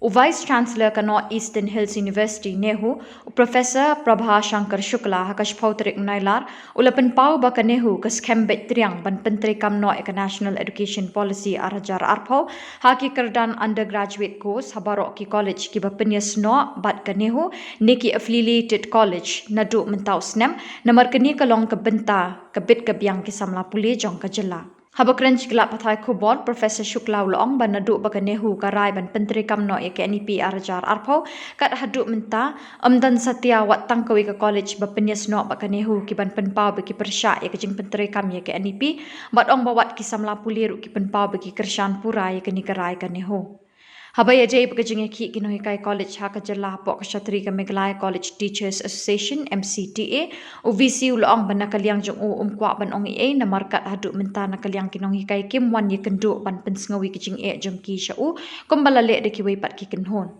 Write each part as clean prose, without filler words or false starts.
O Vice Chancellor ka North Eastern Hills University Nehu, o Professor Prabha Shankar Shukla hakash pautrik nailar, ulapan pau ba ka Nehu kas kembet triang ban pentre kam no eka National Education Policy arhajar arpau, haki kerdan undergraduate course habarok ki college ki ba penyes no bat ka Nehu, neki affiliated college nadu mentau snem, namar keni kalong ka benta ka bit ka biang ki samla pule jong ka jela. Habakrench gelap pathai kubon Profesor Shukla ulong ban naduk baga nehu karai ban penteri kamno ya ke NEP arjar arpau kat haduk menta amdan satya wat tangkawi ke college ba penyes no baga nehu ki ban penpau bagi persya ya ke jing penteri kam ya ke NEP bat ong bawat ki samla puliru ki penpau bagi kersyan pura ya ke ni karai ka nehu. Habaya jay pagkajing ki kinohikai college haka jala po kashatri ka Meghalaya College Teachers Association MCTA o VC uloong ban nakaliang jong umkwa ban ong EA na markat haduk menta nakaliang kinohikai kim wan ye kendo ban pensengawi kijing jong ki sya kumbalale de kiway pat ki kinhon.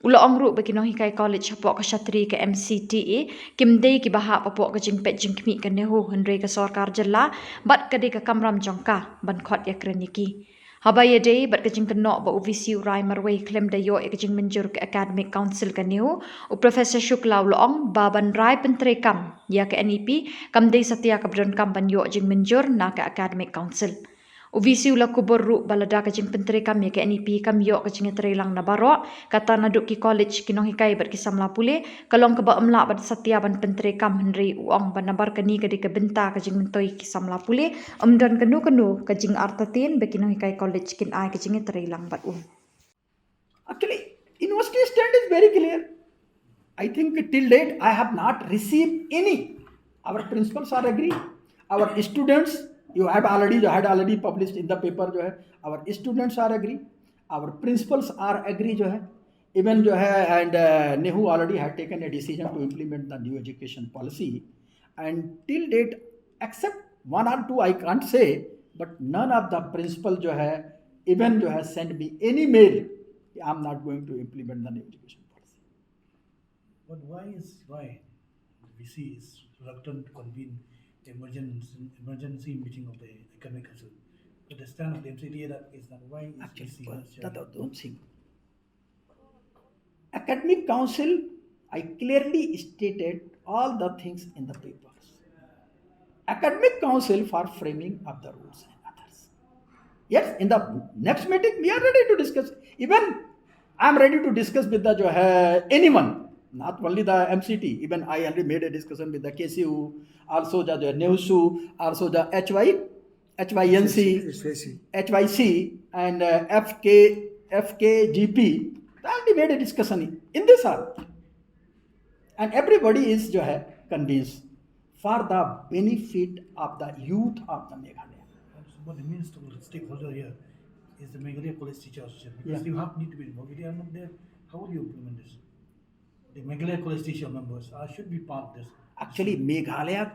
Uloong ru ba kinohikai college hapo kashatri ka MCTA kim day ki baha papo kajing pet jing kmi ka nehu henry ka sarkar jala bat kadi ka kamram jongka ban khot ya kreniki. Habaya day bat kajing kenok ba UVC urai marway klaim da yo kajing menjur ke academic council ka niu u Professor Shukla ulong ba ban rai pentre kam ya ke NEP kam day satya ka bron kam ban yo jing menjur na ke academic council. UVC ula kubur ru balada kajing pentre kam ya ke NEP kam yo kajing terelang na baro kata naduk ki college kinong hikai bat kisamla pule kalong ke ba amla bat satya ban pentre kam henry uong ban nabar kani kadi ke benta kajing mentoi kisamla pule amdan kanu kajing artatin be kinong hikai college kin ai kajing terelang bat Actually, university stand is very clear. I think till date I have not received any. Our principals are agree. Our students, you had already published in the paper. Our students are agree. Our principals are agree. Even and Nehu already had taken a decision to implement the new education policy. And till date, except one or two, I can't say, but none of the principal even has sent me any mail. I'm not going to implement the new education policy. But why VC is reluctant to convene emergency meeting of the academic council? But the stand of the MCTA that is that why is Actually, VC don't think. Academic council, I clearly stated all the things in the papers. Academic council for framing of the rules and others. Yes, in the next meeting we are ready to discuss. Even I am ready to discuss with the anyone, not only the MCT. Even I already made a discussion with the KCU, also the NEUSU, also the HYNC, HYC, and FKGP. I already made a discussion in this hall, and everybody is convinced for the benefit of the youth of the Meghalaya. But the main stakeholder here is the Meghalaya College Teacher Association because you need to be involved. If they are not there, how will you implement this? The Meghalaya College Teacher members should be part of this. Actually, Meghalaya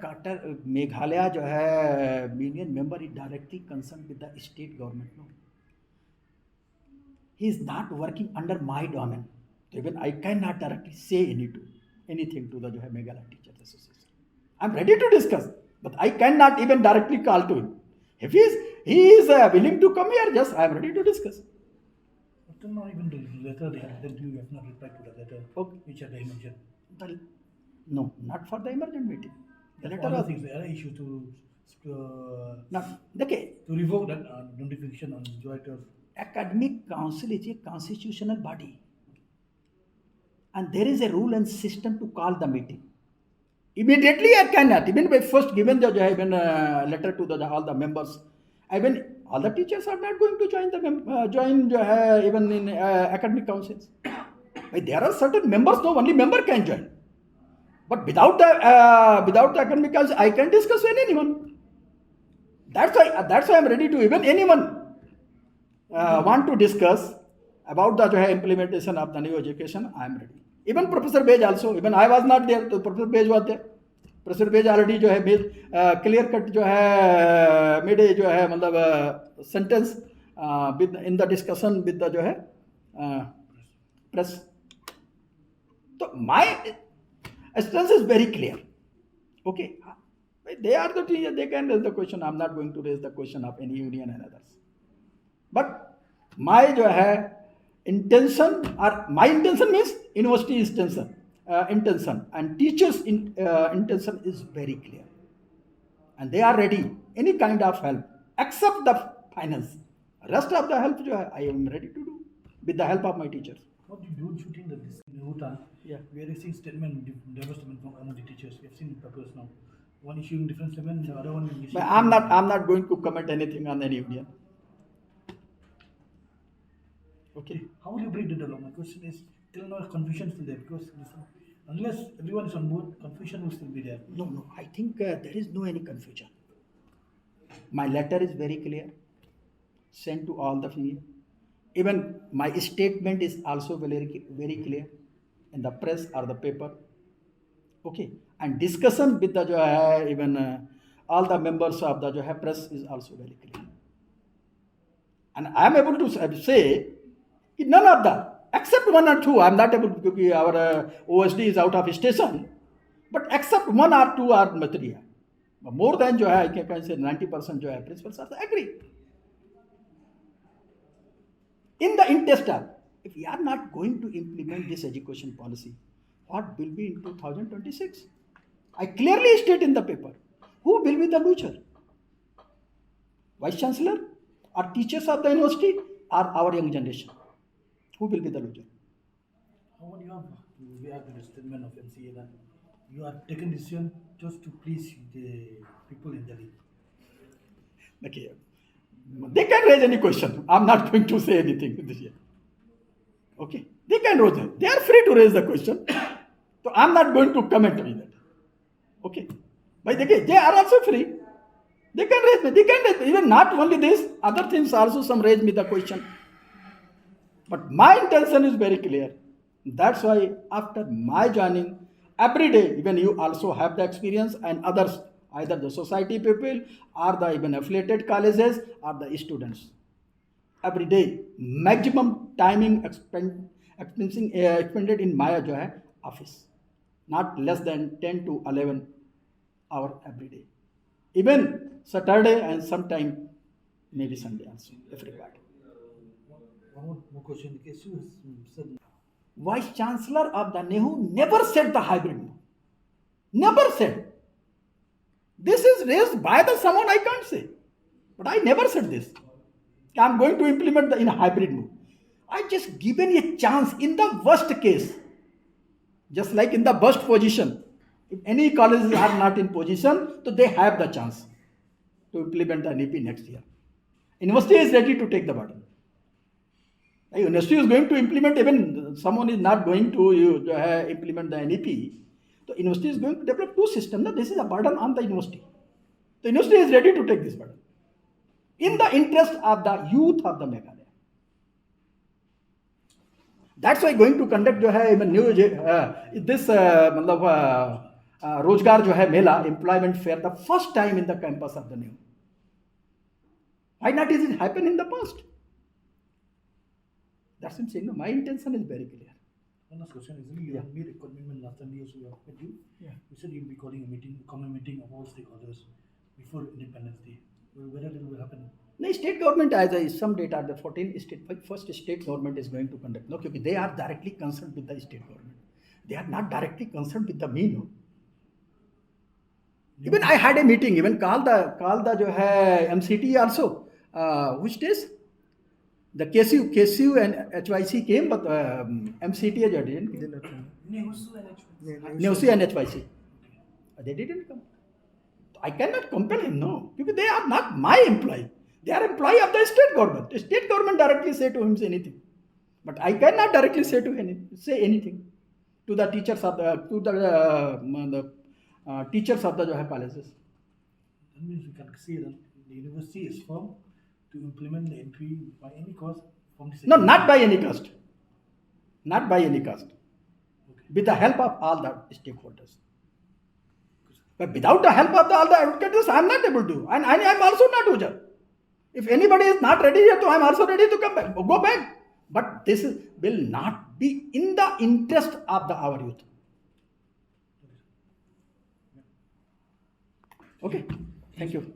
union member is directly concerned with the state government. No, he is not working under my domain. Even I cannot directly say anything to the Meghalaya Teachers Association. I'm ready to discuss, but I cannot even directly call to him. If he is willing to come here, just I'm ready to discuss. But then not even the letter that you have not replied to the letter. Okay. Which are the emergent. No, not for the emergent meeting. The letter other things, the other issue to revoke that notification on July 12th. Academic council is a constitutional body, and there is a rule and system to call the meeting. Immediately I cannot. Even by first given the letter to all the members, even all the teachers are not going to join even in academic councils. There are certain members. No, only member can join. But without the academic council, I can discuss with anyone. That's why I'm ready to even anyone want to discuss about the implementation of the new education. I am ready. Even Professor Bej also. Even I was not there. So Professor Bej was there. Professor Bej already clear cut made a sentence in the discussion with the press. So my stance is very clear. Okay, they are the teachers. They can raise the question. I'm not going to raise the question of any union and others. But my intention, or my intention means university intention, and teachers' intention is very clear, and they are ready any kind of help except the finance. Rest of the help I am ready to do with the help of my teachers. What do you think that this in Bhutan, Yeah. we are seeing diverse statement from among the teachers. We have seen papers now. One issuing different statement, the other one issuing. But I'm not going to comment anything on any union. Okay. How will you break the dialogue? My question is, till now confusion is still there because unless everyone is on board, confusion will still be there. No. I think there is no any confusion. My letter is very clear, sent to all the female. Even my statement is also very clear in the press or the paper. Okay, and discussion with the जो है, even all the members of the जो है, press is also very clear. And I am able to say that none of the, except one or two, I am not able to, because our OSD is out of station, but except one or two are material. More than जो है, I can say 90% जो है, principals are agree. In the interest of, if we are not going to implement this education policy, what will be in 2026? I clearly state in the paper, who will be the loser? Vice Chancellor or teachers of the university or our young generation? Who will be the loser? How would you have to react to the statement of MCA that you have taken decision just to please the people in Delhi? Okay. They can raise any question. I'm not going to say anything this year. Okay. They can raise it. They are free to raise the question. So I'm not going to comment on that. Okay. But they are also free. They can raise me. They can raise me. Even not only this, other things also some raise me the question. But my intention is very clear. That's why after my joining, every day, even you also have the experience and others, either the society people or the even affiliated colleges or the students. Every day, maximum timing expended in my जो है, office. Not less than 10 to 11 hours every day. Even Saturday and sometime maybe Sunday also, if required. One more question. The case you said Vice Chancellor of the NEHU never said the hybrid mode. Never said. This is raised by the someone I can't say. But I never said this. I'm going to implement in a hybrid mode. I just given a chance in the worst case. Just like in the best position. If any colleges are not in position, so they have the chance to implement the NEP next year. University is ready to take the burden. The university is going to implement, even someone is not going to implement the NEP. The university is going to develop two systems. No? This is a burden on the university. The university is ready to take this burden. In the interest of the youth of the Meghalaya. That's why going to conduct जो है even new this मतलब रोजगार जो है मेला employment fair the first time in the campus of the new. Why not is it happen in the past? That's what I'm saying. No, my intention is very clear. one last question. You have made a commitment last time years we have met you. Yeah. You said you'll be calling a meeting, common meeting of all stakeholders before Independence Day. Whether it will happen? No, state government as some data the 14 state first state government is going to conduct. No, because they are directly concerned with the state government. They are not directly concerned with the me. No. Even I had a meeting. Even call the जो है MCT also. Which days? The KCU and HYC came, but MCT didn't. NEHU and HYC. They didn't come. I cannot compel him, no, because they are not my employee. They are employee of the state government. The state government directly say to him anything, but I cannot directly say anything to the teachers of the teachers of the colleges. That means we can say that the university is firm to implement the entry by any cost from the No, not by any cost. Not by any cost. Okay. With the help of all the stakeholders. But without the help of all the advocates, I am not able to. And I am also not user. If anybody is not ready yet, I am also ready to come back. Go back. But this will not be in the interest of our youth. Okay. Thank you.